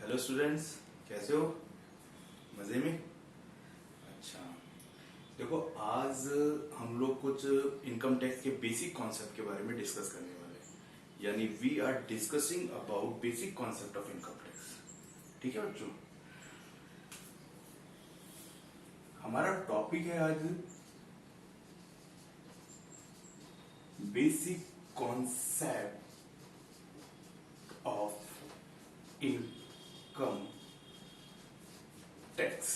Hello students, कैसे हो? मजे में? अच्छा, देखो आज हम लोग कुछ इनकम टैक्स के बेसिक कॉन्सेप्ट के बारे में डिस्कस करने वाले हैं। यानी we are discussing about basic concept of income tax. ठीक है बच्चों, हमारा टॉपिक है आज basic concept of income tax.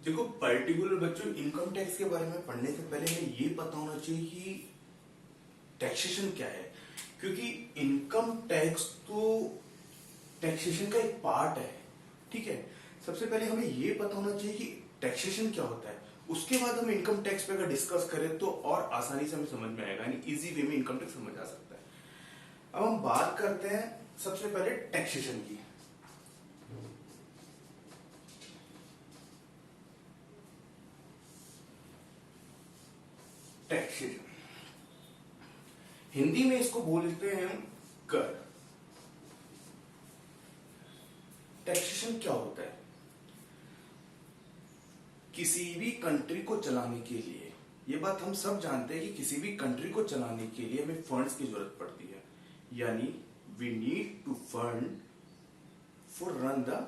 देखो पर्टिकुलर बच्चों, इनकम टैक्स के बारे में पढ़ने से पहले हमें ये पता होना चाहिए कि टैक्सेशन क्या है, क्योंकि इनकम टैक्स तो टैक्सेशन का एक पार्ट है। ठीक है, सबसे पहले हमें ये पता होना चाहिए कि टैक्सेशन क्या होता है, उसके बाद हम इनकम टैक्स पे अगर डिस्कस करें तो और आसानी से हमें समझ में आएगा, यानी इजी वे में इनकम टैक्स समझ आ सकता है। अब हम बात करते हैं सबसे पहले टैक्सेशन की। टैक्सेशन हिंदी में इसको बोलते हैं हम कर। टैक्सेशन क्या होता है? किसी भी कंट्री को चलाने के लिए, ये बात हम सब जानते हैं कि किसी भी कंट्री को चलाने के लिए हमें फंड्स की जरूरत पड़ती है, यानी we need to fund for run the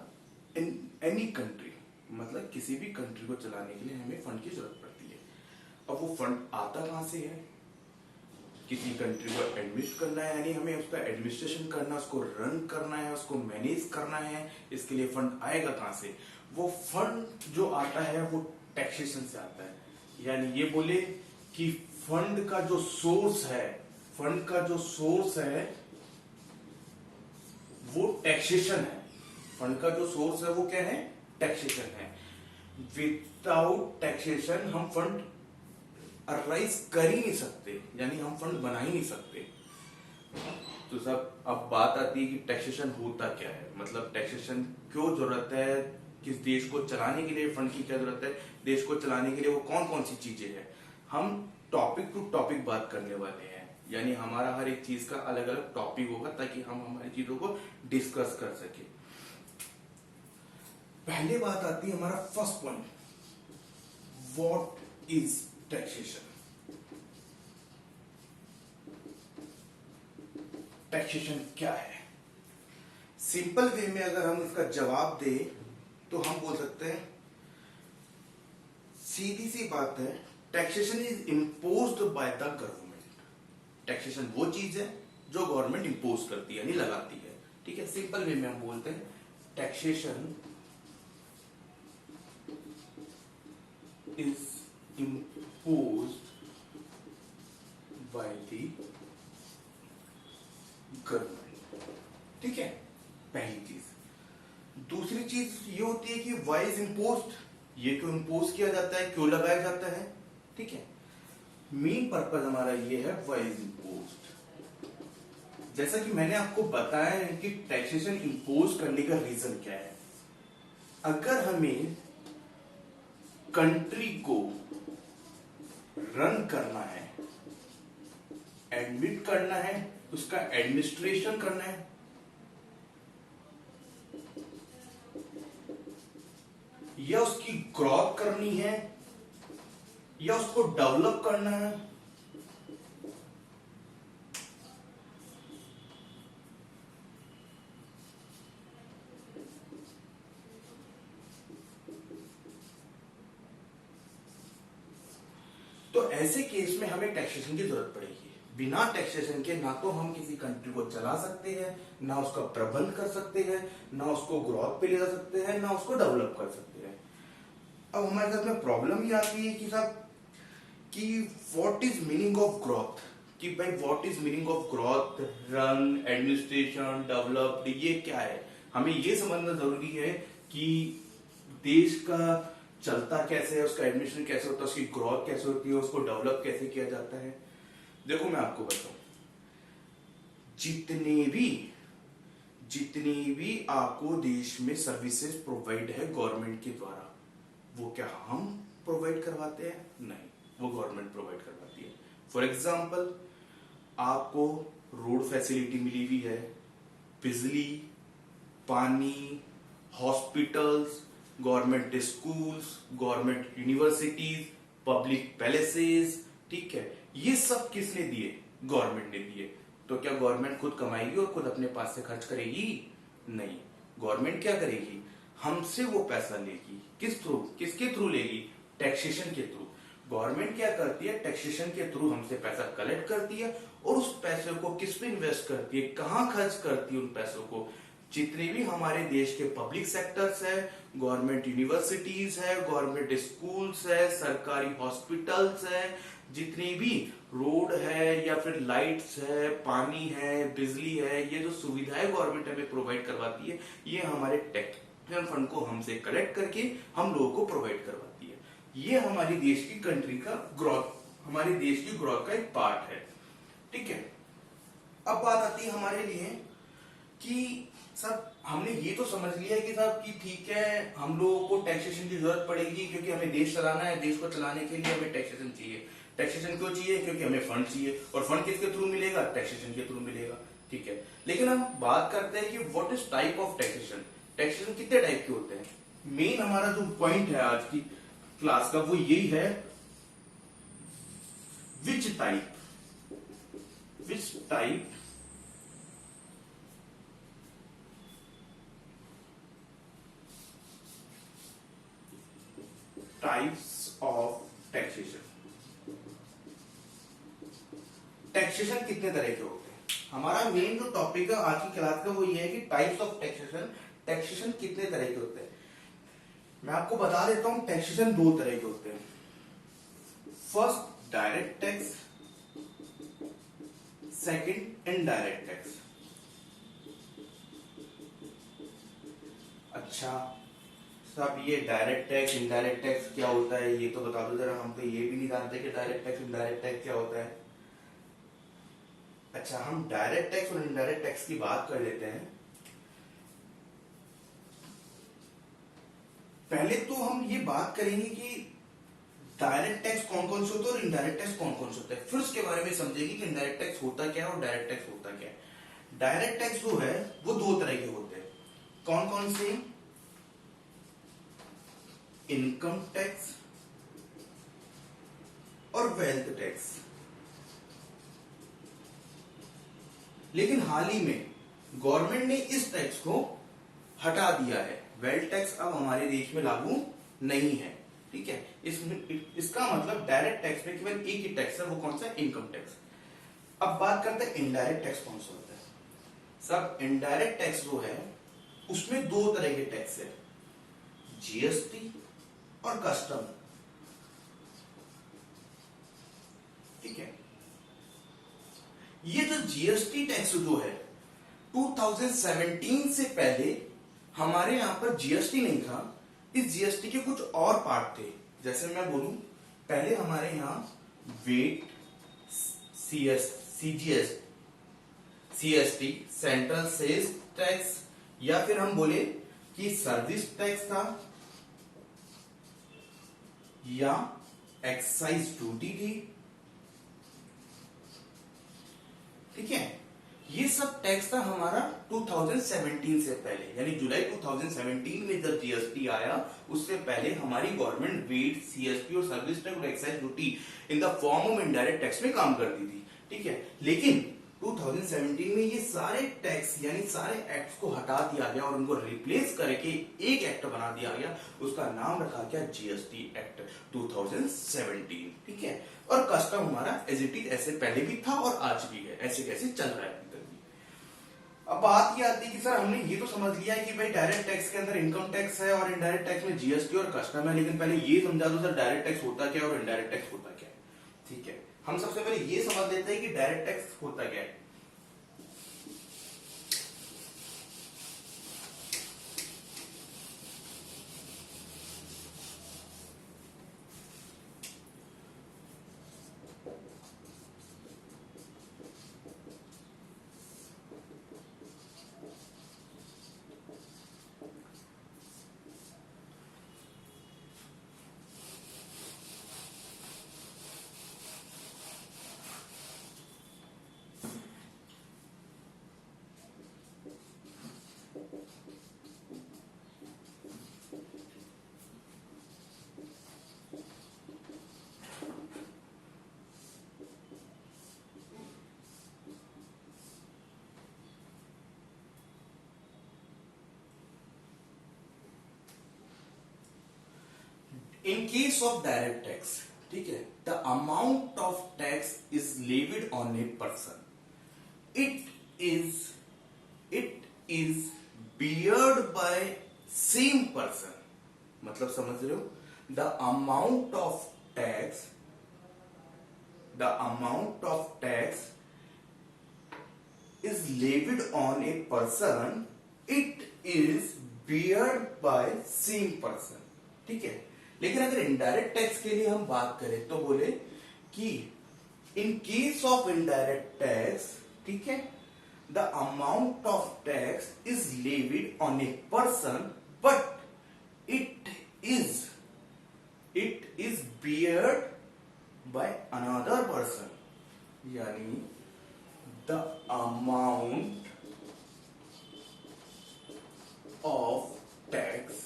in any country. मतलब किसी भी कंट्री को चलाने के लिए हमें फंड की जरूरत पड़ती है। अब वो फंड आता कहां से है? किसी कंट्री को एडमिट करना है, यानी हमें उसका एडमिनिस्ट्रेशन करना, उसको रन करना है, उसको मैनेज करना है। इसके लिए फंड आएगा कहां से? वो फंड जो आता है वो टैक्सेशन से आता है। यानी ये बोले कि फंड का जो सोर्स है, फंड का जो सोर्स है वो टैक्सेशन है। फंड का जो सोर्स है वो क्या है? टैक्सेशन है। विदाउट टैक्सेशन हम फंड अराइज कर ही नहीं सकते, यानी हम फंड बना ही नहीं सकते। तो सब अब बात आती है कि टैक्सेशन होता क्या है, मतलब टैक्सेशन क्यों जरूरत है, किस देश को चलाने के लिए फंड की क्या जरूरत है, देश को चलाने के लिए वो कौन कौन सी चीजें हैं। हम टॉपिक टू टॉपिक बात करने वाले हैं, यानी हमारा हर एक चीज का अलग अलग टॉपिक होगा ताकि हम हमारी चीजों को डिस्कस कर सके। पहले बात आती है हमारा first point, what is taxation. Taxation क्या है? सिंपल वे में अगर हम इसका जवाब दें तो हम बोल सकते हैं, सीधी सी बात है, taxation is imposed by the government. Taxation वो चीज है जो गवर्नमेंट इंपोज करती है, यानी लगाती है। ठीक है, सिंपल वे में हम बोलते हैं taxation is imposed by the government। ठीक है, पहली चीज। दूसरी चीज ये होती है कि वाई इज इम्पोज्ड, ये क्यों इम्पोज किया जाता है, क्यों लगाया जाता है। ठीक है, मेन पर्पज हमारा ये है वाई इज इम्पोज्ड। जैसा कि मैंने आपको बताया है कि टैक्सेशन इम्पोज करने का रीजन क्या है। अगर हमें कंट्री को रन करना है, एडमिट करना है, उसका एडमिनिस्ट्रेशन करना है, या उसकी ग्रोथ करनी है, या उसको डेवलप करना है, तो ऐसे केस में हमें टैक्सेशन की जरूरत पड़ेगी। बिना टैक्सेशन के ना तो हम किसी कंट्री को चला सकते हैं, ना उसका प्रबंध कर सकते हैं, ना उसको ग्रोथ पे ले जा सकते हैं, ना उसको डेवलप कर सकते हैं। अब हमारे साथ में प्रॉब्लम ये आती है कि साहब कि what is meaning of growth, कि भाई what is meaning of growth, run, administration, develop, ये क्या है। हमें ये समझना जरूरी है कि देश का चलता कैसे है, उसका एडमिनिस्ट्रेशन कैसे होता है, उसकी ग्रोथ कैसे होती है, उसको डेवलप कैसे किया जाता है। देखो मैं आपको बताऊं, जितनी भी आपको देश में सर्विसेज प्रोवाइड है गवर्नमेंट के द्वारा, वो क्या हम प्रोवाइड करवाते हैं? नहीं, वो गवर्नमेंट प्रोवाइड करवाती है। फॉर एग्जाम्पल, आपको रोड फैसिलिटी मिली हुई है, बिजली, पानी, hospitals, government schools, government universities, public palaces, ठीक है। ये सब किसने दिए? गवर्नमेंट ने दिए। तो क्या गवर्नमेंट खुद कमाएगी और खुद अपने पास से खर्च करेगी? नहीं। गवर्नमेंट क्या करेगी? हमसे वो पैसा लेगी। किस थ्रू? किसके थ्रू लेगी? टैक्सेशन के थ्रू। गवर्नमेंट क्या करती है? टैक्सेशन के थ्रू हमसे पैसा कलेक्ट करती है और उस पैसे को किस पे इन्वेस्ट करती है, कहां खर्च करती है उन पैसों को? जितने भी हमारे देश के पब्लिक सेक्टर्स है, गवर्नमेंट यूनिवर्सिटीज है, गवर्नमेंट स्कूल्स है, सरकारी हॉस्पिटल्स है, जितनी भी रोड है या फिर लाइट्स है, पानी है, बिजली है, ये जो सुविधाएं गवर्नमेंट हमें प्रोवाइड करवाती है, ये हमारे टैक्सेशन फंड को हमसे कलेक्ट करके हम लोगों को प्रोवाइड करवाती है। ये हमारी देश की कंट्री का ग्रोथ, हमारे देश की ग्रोथ का एक पार्ट है, ठीक है। अब बात आती है हमारे लिए कि साहब हमने ये तो समझ लिया है कि साहब कि ठीक है, हम लोगों को टैक्सेशन की जरूरत पड़ेगी क्योंकि हमें देश चलाना है, देश को चलाने के लिए हमें टैक्सेशन चाहिए। टैक्सेशन क्यों चाहिए? क्योंकि हमें फंड चाहिए, और फंड किसके थ्रू मिलेगा? टैक्सेशन के थ्रू मिलेगा, ठीक है। लेकिन हम बात करते हैं कि what is type of taxation. Taxation कितने टाइप के होते हैं? मेन हमारा जो पॉइंट है आज की क्लास का वो यही है, which type types of taxation. Taxation कितने तरह के होते हैं? हमारा मेन जो टॉपिक है आज की क्लास का वो ये है कि टाइप्स ऑफ टैक्सेशन, टैक्सेशन कितने तरह के होते हैं। मैं आपको बता देता हूं, टैक्सेशन दो तरह के होते हैं। First direct tax, second indirect tax. अच्छा साहब, ये डायरेक्ट टैक्स इनडायरेक्ट टैक्स क्या होता है ये तो बता दो जरा, हम तो ये भी नहीं जानते कि डायरेक्ट टैक्स इनडायरेक्ट टैक्स क्या होता है। अच्छा, हम डायरेक्ट टैक्स और इनडायरेक्ट टैक्स की बात कर लेते हैं। पहले तो हम ये बात करेंगे कि डायरेक्ट टैक्स कौन कौन से होते हैं और इनडायरेक्ट टैक्स कौन कौन से होते हैं, फिर उसके बारे में समझेंगे कि इनडायरेक्ट टैक्स होता क्या है और डायरेक्ट टैक्स होता क्या है। डायरेक्ट टैक्स जो है वो दो तरह के होते हैं। कौन कौन से? इनकम टैक्स और वेल्थ टैक्स। लेकिन हाल ही में गवर्नमेंट ने इस टैक्स को हटा दिया है। वेल्थ टैक्स अब हमारे देश में लागू नहीं है, ठीक है। इसका मतलब डायरेक्ट टैक्स में केवल एक ही टैक्स है, वो कौन सा? Income tax. अब बात करते हैं इनडायरेक्ट टैक्स कौन सा होता है। सब इनडायरेक्ट टैक्स जो है उसमें दो तरह के टैक्स है, जीएसटी और कस्टम, ठीक है। ये जो जीएसटी टैक्स जो है 2017 से पहले हमारे यहां पर जीएसटी नहीं था। इस जीएसटी के कुछ और पार्ट थे। जैसे मैं बोलूं, पहले हमारे यहां VAT, CGS, CST, central sales tax, या फिर हम बोले कि सर्विस टैक्स था, या एक्साइज ड्यूटी थी, ठीक है। ये सब टैक्स था हमारा 2017 से पहले, यानी जुलाई 2017 में जब जीएसटी आया उससे पहले हमारी गवर्नमेंट वेट, सीएसटी और सर्विस टैक्स और excise duty in the form of indirect tax में काम करती थी, ठीक है। लेकिन 2017 में ये सारे टैक्स यानी सारे एक्ट्स को हटा दिया गया और उनको रिप्लेस करके एक एक्ट बना दिया गया, उसका नाम रखा गया जीएसटी एक्ट 2017, ठीक है। और कस्टम हमारा एज इट इज ऐसे पहले भी था और आज भी है, ऐसे कैसे चल रहा है अभी तक भी। अब बात ये आती है कि सर हमने ये तो समझ लिया है कि भाई डायरेक्ट टैक्स के अंदर इनकम टैक्स है और इनडायरेक्ट टैक्स में जीएसटी और कस्टम है, लेकिन पहले ये समझा दो सर डायरेक्ट टैक्स होता क्या है और इनडायरेक्ट टैक्स होता क्या है, ठीक है। हम सबसे पहले ये समझ लेते हैं कि डायरेक्ट टैक्स होता क्या है। In case of direct tax, ठीक है, the amount of tax is levied on a person, it is beared by same person. मतलब समझ रहे हो, the amount of tax is levied on a person, it is beared by same person, ठीक है। लेकिन अगर इनडायरेक्ट टैक्स के लिए हम बात करें तो बोले कि इन केस ऑफ इनडायरेक्ट टैक्स, ठीक है, the amount of tax is levied on a person but it is beared by another person, यानी the amount of tax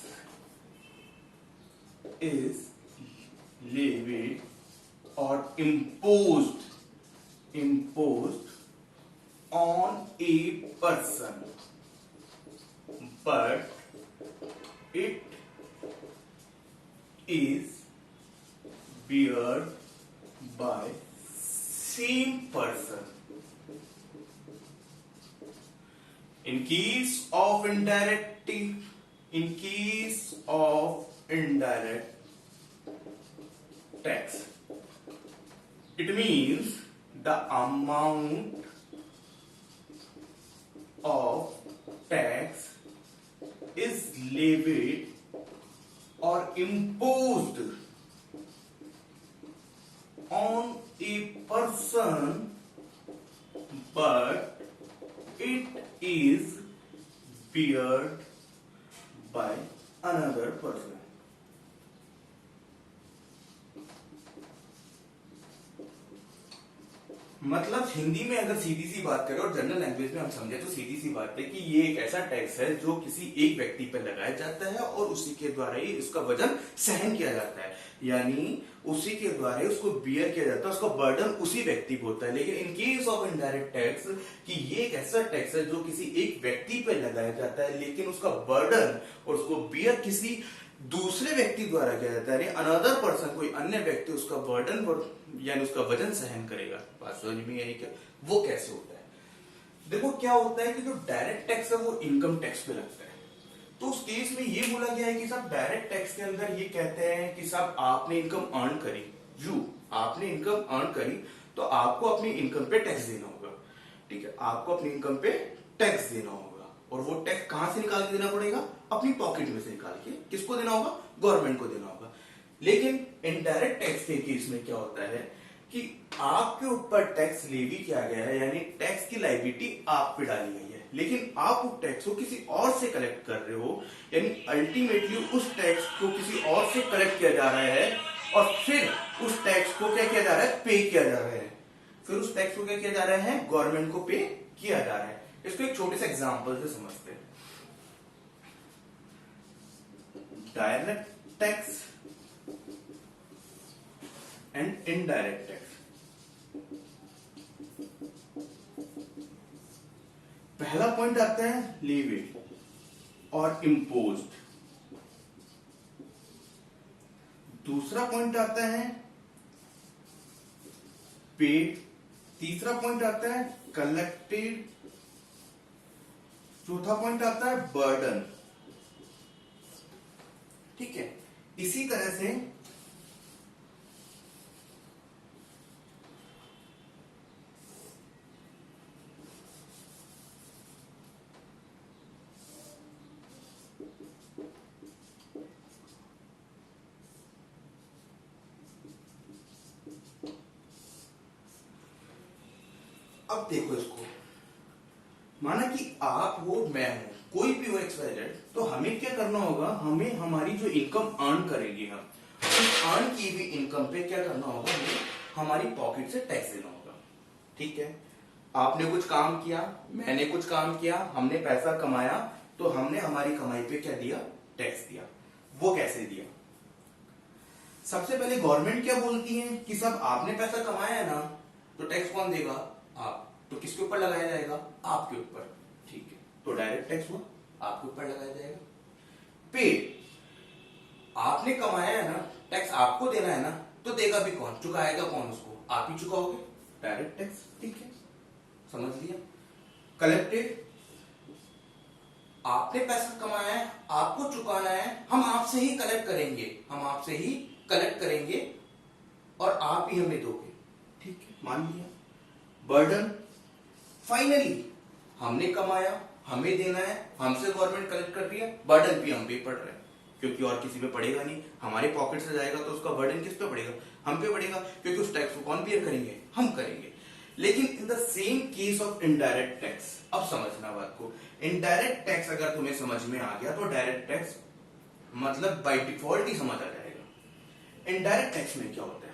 is levied or imposed on a person, but it is beared by same person. In case of indirect tax, it means the amount of tax is levied or imposed on a person, but it is beared by another person. मतलब हिंदी में अगर सीधी सी बात करें और general language में हम समझे तो सीधी सी बात है कि ये एक ऐसा टैक्स है जो किसी एक व्यक्ति पर लगाया जाता है और उसी के द्वारा ही उसका वजन सहन किया जाता है, यानी उसी के द्वारा ही उसको बियर किया जाता है, उसका बर्डन उसी व्यक्ति को होता है। लेकिन इन केस ऑफ इनडायरेक्ट टैक्स कि ये एक ऐसा टैक्स है जो किसी एक व्यक्ति पर लगाया जाता है लेकिन उसका बर्डन और उसको बियर किसी दूसरे व्यक्ति द्वारा किया जाता है, अनदर पर्सन, कोई अन्य व्यक्ति उसका बर्डन यानी उसका वजन सहन करेगा। बात समझ में आई क्या? वो कैसे होता है? देखो क्या होता है कि जो डायरेक्ट टैक्स है वो इनकम टैक्स पे लगता है। तो उस केस में ये बोला गया है कि साहब डायरेक्ट टैक्स के अंदर ये कहते हैं कि साहब आपने इनकम अर्न करी, आपने इनकम अर्न करी तो आपको अपनी इनकम पे टैक्स देना होगा, ठीक है, आपको अपनी इनकम पे टैक्स देना होगा। और वो टैक्स कहां से निकाल के देना पड़ेगा? अपनी पॉकेट में से निकाल के। किसको देना होगा? गवर्नमेंट को देना होगा। लेकिन इनडायरेक्ट टैक्स के केस में क्या होता है कि आपके ऊपर टैक्स लेवी किया गया है, यानी टैक्स की लायबिलिटी आप पे डाली गई है, लेकिन आप उस टैक्स को किसी और से कलेक्ट कर रहे हो, यानी अल्टीमेटली उस टैक्स को किसी और से कलेक्ट किया जा रहा है और फिर उस टैक्स को क्या किया जा रहा है? पे किया जा रहा है। फिर उस टैक्स को क्या किया जा रहा है? गवर्नमेंट को पे किया जा रहा है। इसको एक छोटे से एग्जांपल से समझते हैं। Direct tax and indirect tax. पहला पॉइंट आता है लेविड और इम्पोज्ड, दूसरा पॉइंट आता है पेड, तीसरा पॉइंट आता है कलेक्टेड, चौथा पॉइंट आता है बर्डन, ठीक है। इसी तरह से अब देखो इसको, माना कि आप हो, मैं हूं, कोई भी हो XYZ, तो हमें क्या करना होगा? हमें हमारी जो इनकम अर्न करेंगे हम, उस अर्न की हुई इनकम पे क्या करना होगा? हमें हमारी पॉकेट से टैक्स देना होगा, ठीक है। आपने कुछ काम किया, मैंने कुछ काम किया, हमने पैसा कमाया, तो हमने हमारी कमाई पे क्या दिया? टैक्स दिया। वो कैसे दिया? सबसे पहले गवर्नमेंट क्या बोलती है कि सब आपने पैसा कमाया है ना, तो टैक्स कौन देगा? आप। तो किसके ऊपर लगाया जाएगा? आपके ऊपर, ठीक है। तो डायरेक्ट टैक्स हुआ, आपके ऊपर लगाया जाएगा। पे आपने कमाया है ना, टैक्स आपको देना है ना, तो देगा भी कौन, चुकाएगा कौन उसको, आप ही चुकाओगे, डायरेक्ट टैक्स। ठीक है, समझ लिया। कलेक्टेड, आपने पैसा कमाया है, आपको चुकाना है, हम आपसे ही कलेक्ट करेंगे, हम आपसे ही कलेक्ट करेंगे और आप ही हमें दोगे। ठीक है, मान लिया। बर्डन, फाइनली हमने कमाया, हमें देना है, हमसे गवर्नमेंट कलेक्ट कर रही है, बर्डन भी हम पे पड़ रहा है, क्योंकि और किसी पे पड़ेगा नहीं, हमारे पॉकेट से जाएगा तो उसका बर्डन किस पे पड़ेगा, हम पे पड़ेगा, क्योंकि उस टैक्स को कौन बियर करेंगे, हम करेंगे। लेकिन in the same case of indirect tax, अब समझना बात को, इनडायरेक्ट टैक्स अगर तुम्हें समझ में आ गया तो डायरेक्ट टैक्स मतलब बाय डिफॉल्ट ही समझ आ जाएगा। इनडायरेक्ट टैक्स में क्या होता है,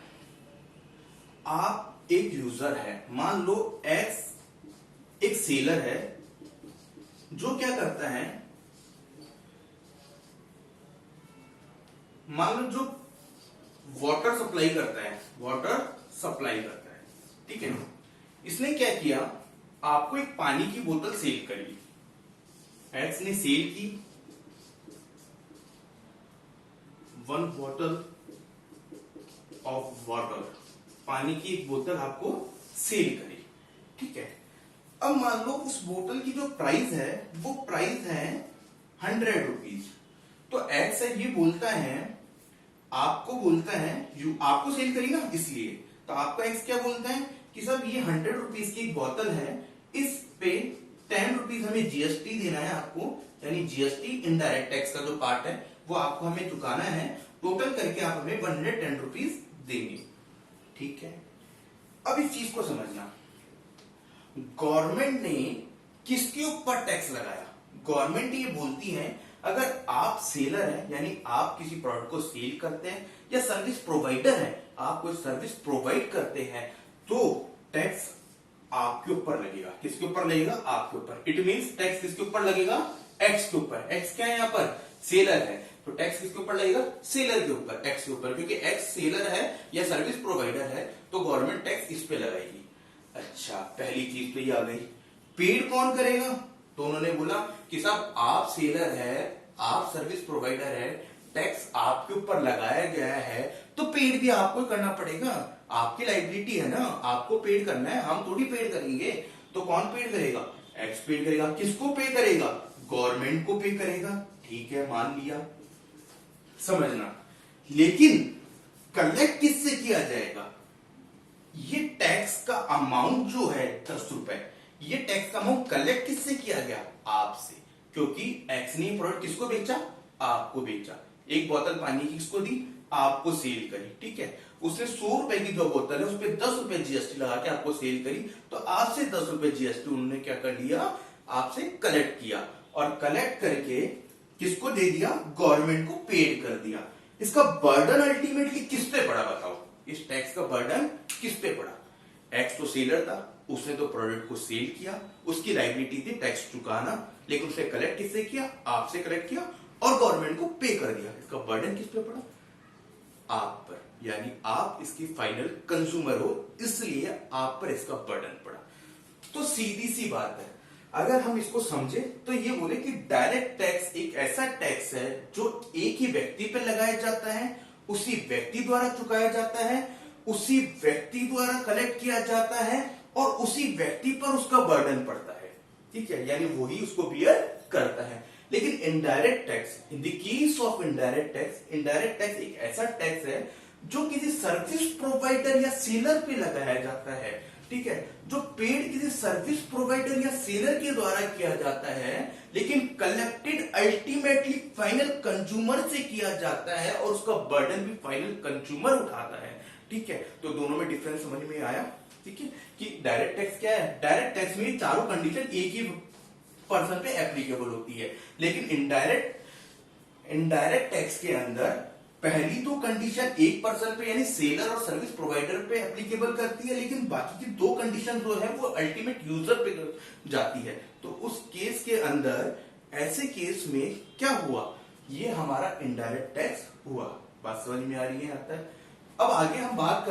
आप एक यूजर है, मान लो एक्स एक सेलर है जो क्या करता है, मान लो जो वाटर सप्लाई करता है, वाटर सप्लाई करता है, ठीक है, इसने क्या किया, आपको एक पानी की बोतल सेल करी, एक्स ने सेल की 1 बॉटल ऑफ वाटर, पानी की एक बोतल आपको सेल करी। ठीक है, अब मान लो उस बोतल की जो प्राइस है वो प्राइस है 100 रुपीज। तो एक्स है ये बोलता है, आपको बोलता है, आपको सेल करी ना इसलिए, तो आपका एक्स क्या बोलता है कि सब ये 100 रुपीज की एक बोतल है, इस पे 10 रुपीज हमें जीएसटी देना है आपको, यानी जीएसटी इनडायरेक्ट टैक्स का जो पार्ट है वो आपको हमें चुकाना है, टोटल करके आप हमें 110 रुपीज देंगे। ठीक है, अब इस चीज को समझना, गवर्नमेंट ने किसके ऊपर टैक्स लगाया, गवर्नमेंट ये बोलती है अगर आप सेलर हैं, यानी आप किसी प्रोडक्ट को सेल करते हैं, या सर्विस प्रोवाइडर है, आप कोई सर्विस प्रोवाइड करते हैं, तो टैक्स आपके ऊपर लगेगा। किसके ऊपर लगेगा, आपके ऊपर। इट मींस टैक्स किसके ऊपर लगेगा, एक्स के ऊपर। एक्स क्या है यहाँ पर, सेलर है, तो टैक्स किसके ऊपर लगेगा, सेलर के ऊपर, एक्स के ऊपर, क्योंकि एक्स सेलर है या सर्विस प्रोवाइडर है, तो गवर्नमेंट टैक्स इस पे लगाएगी। अच्छा, पहली चीज तो ये आ गई। पेड कौन करेगा, तो उन्होंने बोला कि साहब आप सेलर है, आप सर्विस प्रोवाइडर है, टैक्स आपके ऊपर लगाया गया है, तो पेड भी आपको करना पड़ेगा, आपकी लाइबिलिटी है ना, आपको पेड करना है, हम थोड़ी पेड करेंगे। तो कौन पेड करेगा, एक्स पेड करेगा। किसको पे करेगा, गवर्नमेंट को पे करेगा। ठीक है, मान लिया, समझना। लेकिन कलेक्ट किससे किया जाएगा, ये टैक्स का अमाउंट जो है 10 रुपए, ये टैक्स का अमाउंट कलेक्ट किससे किया गया, आपसे, क्योंकि एक्स ने प्रोडक्ट किसको बेचा, आपको बेचा। एक बोतल पानी की किसको दी, आपको सेल करी। ठीक है, उसने 100 रुपए की जो बोतल है उस पर 10 रुपए जीएसटी लगा के आपको सेल करी, तो आपसे 10 रुपए जीएसटी उन्होंने क्या कर लिया, आपसे कलेक्ट किया, और कलेक्ट करके किसको दे दिया, गवर्नमेंट को पेड कर दिया। इसका बर्डन अल्टीमेटली किस पे पड़ा, बताओ, इस टैक्स का बर्डन किस पे पड़ा। एक्स तो सेलर था, उसने तो प्रोडक्ट को सेल किया, उसकी लायबिलिटी थी टैक्स चुकाना, लेकिन उसने कलेक्ट किससे किया, आपसे कलेक्ट किया और गवर्नमेंट को पे कर दिया। इसका बर्डन किस पे पड़ा, आप पर, यानी आप इसकी फाइनल कंज्यूमर हो, इसलिए आप पर इसका बर्डन पड़ा। तो सीधी सी बात है, अगर हम इसको समझे तो ये बोले कि डायरेक्ट टैक्स एक ऐसा टैक्स है जो एक ही व्यक्ति पे लगाया जाता है, उसी व्यक्ति द्वारा चुकाया जाता है, उसी व्यक्ति द्वारा कलेक्ट किया जाता है, और उसी व्यक्ति पर उसका बर्डन पड़ता है। ठीक है, यानी वही उसको बियर करता है। लेकिन indirect tax, in the case of indirect tax एक ऐसा टैक्स है जो किसी सर्विस प्रोवाइडर या सेलर पे लगाया जाता है। ठीक है, जो पेड किसी सर्विस प्रोवाइडर या सेलर के द्वारा किया जाता है, लेकिन कलेक्टेड अल्टीमेटली फाइनल कंज्यूमर से किया जाता है, और उसका बर्डन भी फाइनल कंज्यूमर उठाता है। ठीक है, तो दोनों में डिफरेंस समझ में आया। ठीक है, कि डायरेक्ट टैक्स क्या है, डायरेक्ट टैक्स में चारों कंडीशन एक ही पर्सन पे एप्लीकेबल होती है, लेकिन इनडायरेक्ट टैक्स के अंदर पहली तो कंडीशन एक पर्सन पे यानी सेलर और सर्विस प्रोवाइडर पे एप्लीकेबल करती है, लेकिन बाकी की दो कंडीशन जो है वो अल्टीमेट यूजर पे जाती है। तो उस केस के अंदर, ऐसे केस में क्या हुआ, ये हमारा इनडायरेक्ट टैक्स हुआ। बात समझ में आ रही है यहाँ तक। अब आगे हम बात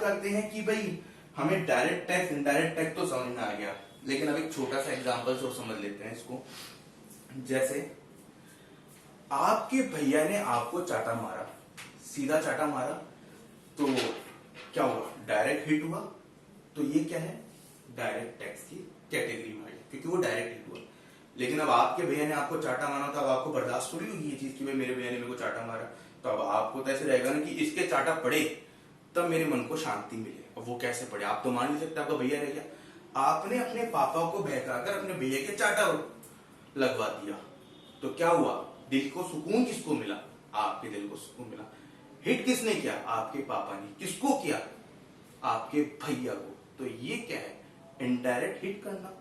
करते हैं कि भाई हमें डायरेक्ट टैक्स इनडायरेक्ट टैक्स तो समझ में आ गया, लेकिन अब एक छोटा सा एग्जांपल से समझ लेते हैं इसको। जैसे आपके भैया ने आपको चाटा मारा, सीधा चाटा मारा, तो क्या हुआ? डायरेक्ट हिट हुआ। तो ये क्या है? डायरेक्ट टैक्स की कैटेगरी में है, क्योंकि वो डायरेक्ट हिट हुआ। लेकिन अब आपके भैया ने आपको चाटा मारा, तो अब आपको बर्दाश्त थोड़ी होगी ये चीज कि भाई मेरे भैया ने मेरे को चाटा मारा। तो अब आपको तो ऐसे रहेगा ना कि इसके चाटा पड़े तब मेरे मन को शांति मिले। अब वो कैसे पड़े? आप तो मान नहीं सकते, आपका भैया रह गया। आपने अपने पापा को बहकाकर अपने भैया के चाटा लगवा दिया, तो क्या हुआ? दिल को सुकून किसको मिला? आपके दिल को सुकून मिला। हिट किसने किया? आपके पापा ने। किसको किया? आपके भैया को। तो ये क्या है? इनडायरेक्ट हिट करना,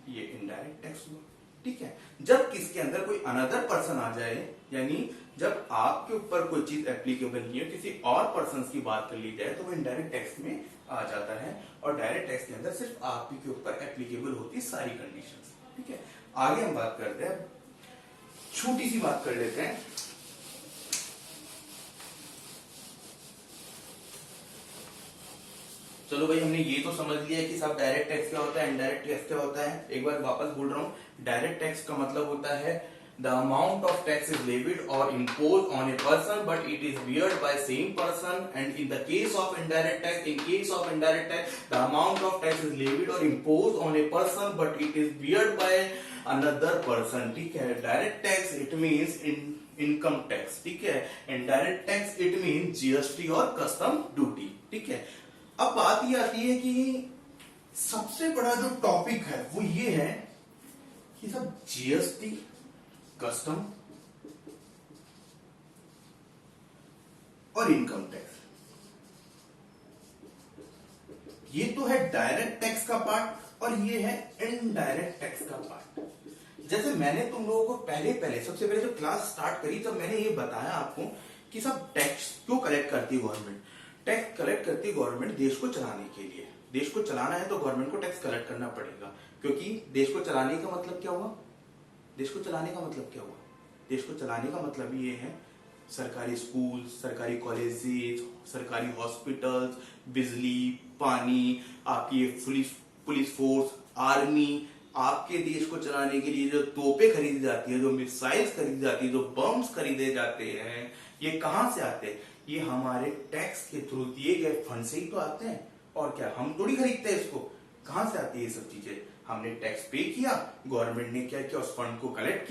ये इनडायरेक्ट टैक्स हुआ। ठीक है। जब किसके अंदर कोई अनदर पर्सन आ जाए, यानी जब आपके ऊपर कोई चीज एप्लीकेबल नहीं है, किसी और पर्सन की बात कर ली जाए, तो वो इनडायरेक्ट टैक्स में आ जाता है। और डायरेक्ट टैक्स के अंदर सिर्फ आप ही के ऊपर एप्लीकेबल होती सारी कंडीशंस। ठीक है। आगे हम बात करते हैं, छोटी सी बात कर लेते हैं। चलो भाई, हमने ये तो समझ लिया कि सब डायरेक्ट टैक्स क्या होता है, इनडायरेक्ट टैक्स क्या होता है। एक बार वापस बोल रहा हूं, डायरेक्ट टैक्स का मतलब होता है the amount of tax is levied और impose on a person but it is beared by same person. And in the case of indirect tax, in case of indirect tax the amount of tax is levied और impose on a person but it is beared by another person. ठीक है। Direct tax it means income tax. ठीक है। Indirect tax it mean GST और custom duty. ठीक है। अब बात ये आती है कि सबसे बड़ा जो टॉपिक है वो ये है कि सब जीएसटी, कस्टम और इनकम टैक्स, ये तो है डायरेक्ट टैक्स का पार्ट और ये है इनडायरेक्ट टैक्स का पार्ट। जैसे मैंने तुम लोगों को सबसे पहले जो क्लास स्टार्ट करी, तब मैंने ये बताया आपको कि सब टैक्स क्यों कलेक्ट करती है गवर्नमेंट। टैक्स कलेक्ट करती है गवर्नमेंट देश को चलाने के लिए। देश को चलाना है तो गवर्नमेंट को टैक्स कलेक्ट करना पड़ेगा, क्योंकि देश को चलाने का मतलब क्या हुआ? देश को चलाने का मतलब क्या हुआ? देश को चलाने का मतलब ये है सरकारी स्कूल, सरकारी कॉलेजेस, सरकारी हॉस्पिटल्स, बिजली, पानी, आपकी पुलिस फोर्स, आर्मी। आपके देश को चलाने के लिए जो तोपें खरीदी जाती है, जो मिसाइल्स खरीदी जाती है, जो बम्स खरीदे जाते हैं, ये कहां से आते हैं? ये हमारे टैक्स के थ्रू दिए गए फंड से ही तो आते हैं। और क्या, हम थोड़ी खरीदते हैं इसको? कहां से आती है ये सब चीजें? हमने टैक्स पे किया, गवर्नमेंट ने क्या किया? उस फंड को कलेक्ट किया।